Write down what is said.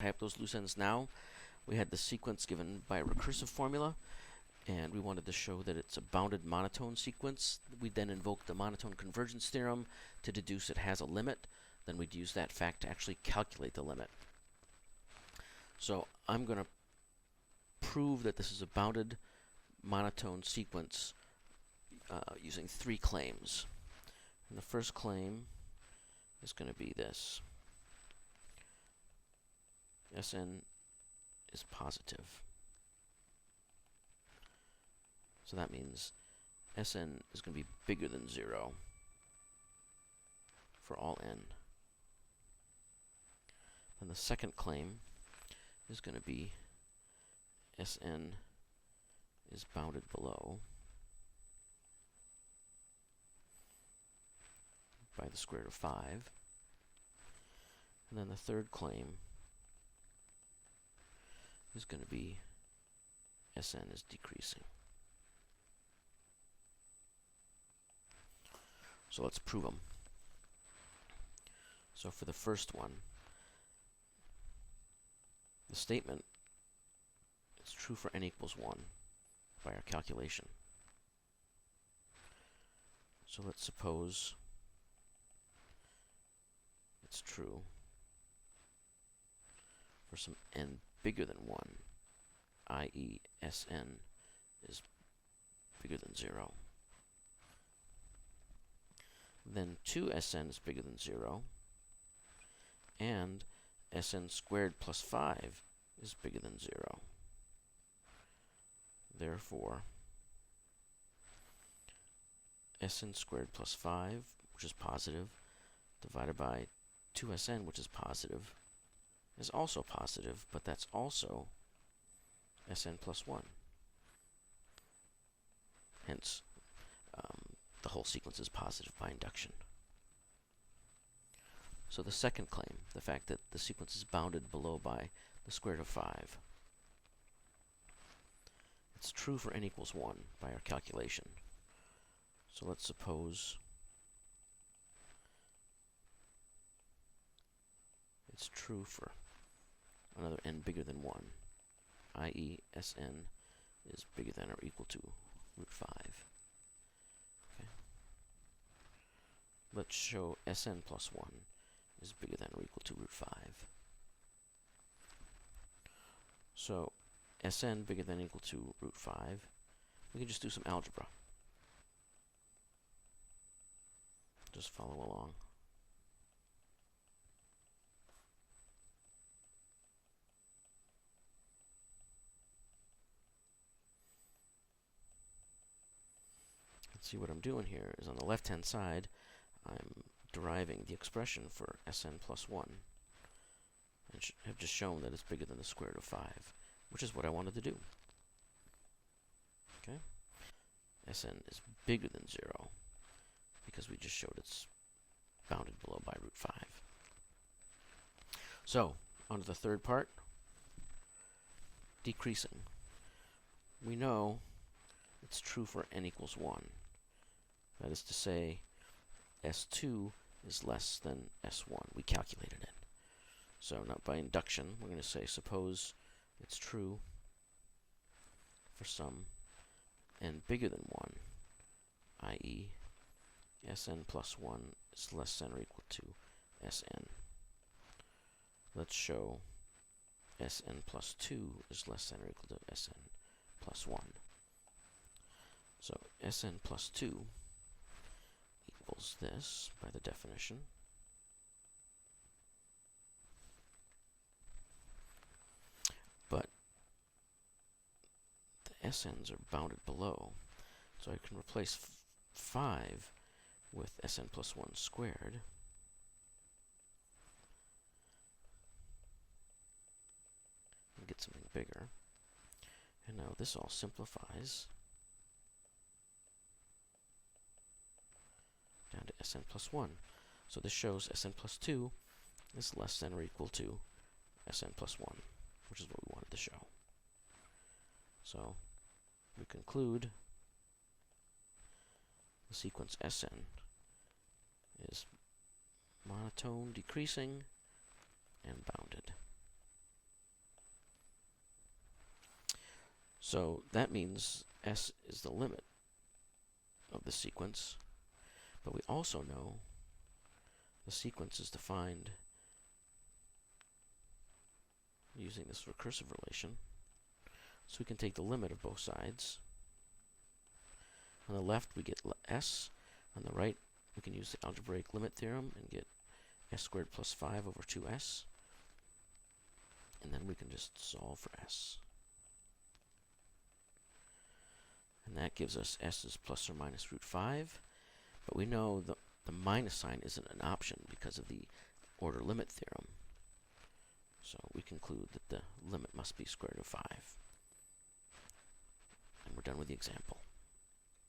tie up those loose ends now. We had the sequence given by a recursive formula, and we wanted to show that it's a bounded monotone sequence. We'd then invoke the monotone convergence theorem to deduce it has a limit. Then we'd use that fact to actually calculate the limit. So I'm going to prove that this is a bounded monotone sequence using 3 claims. And the first claim is going to be this. Sn is positive. So that means Sn is going to be bigger than 0 for all n. And the second claim is going to be Sn is bounded below by the square root of 5. And then the third claim is going to be Sn is decreasing. So let's prove them. So for the first one, the statement is true for n equals 1 by our calculation. So let's suppose it's true for some n bigger than 1, i.e. Sn is bigger than 0. Then 2Sn is bigger than 0, and Sn squared plus 5 is bigger than 0. Therefore, Sn squared plus 5, which is positive, divided by 2Sn, which is positive, is also positive, but that's also Sn plus 1. Hence, the whole sequence is positive by induction. So the second claim, the fact that the sequence is bounded below by the square root of 5, it's true for n equals 1 by our calculation. So let's suppose it's true for another n bigger than 1, i.e. Sn is bigger than or equal to root 5. Okay. Let's show Sn plus 1 is bigger than or equal to root 5. So Sn bigger than or equal to root 5, we can just do some algebra. Just follow along. Let's see what I'm doing here is on the left-hand side, I'm deriving the expression for Sn plus 1 and have just shown that it's bigger than the square root of 5, which is what I wanted to do. Okay? Sn is bigger than 0 because we just showed it's bounded below by root 5. So, on to the third part, decreasing. We know it's true for n equals 1. That is to say, S2 is less than S1. We calculated it. So now by induction, we're going to say, suppose it's true for some n bigger than 1, i.e. Sn plus 1 is less than or equal to Sn. Let's show Sn plus 2 is less than or equal to Sn plus 1. So Sn plus 2 equals this by the definition. But the Sn's are bounded below, so I can replace 5 with Sn plus 1 squared. And get something bigger. And now this all simplifies down to Sn plus 1. So this shows Sn plus 2 is less than or equal to Sn plus 1, which is what we wanted to show. So we conclude the sequence Sn is monotone, decreasing, and bounded. So that means s is the limit of the sequence, but we also know the sequence is defined using this recursive relation. So we can take the limit of both sides. On the left we get s, on the right we can use the algebraic limit theorem and get s squared plus 5 over 2s. And then we can just solve for s. And that gives us s is plus or minus root 5. But we know the minus sign isn't an option because of the order limit theorem. So we conclude that the limit must be square root of 5. And we're done with the example.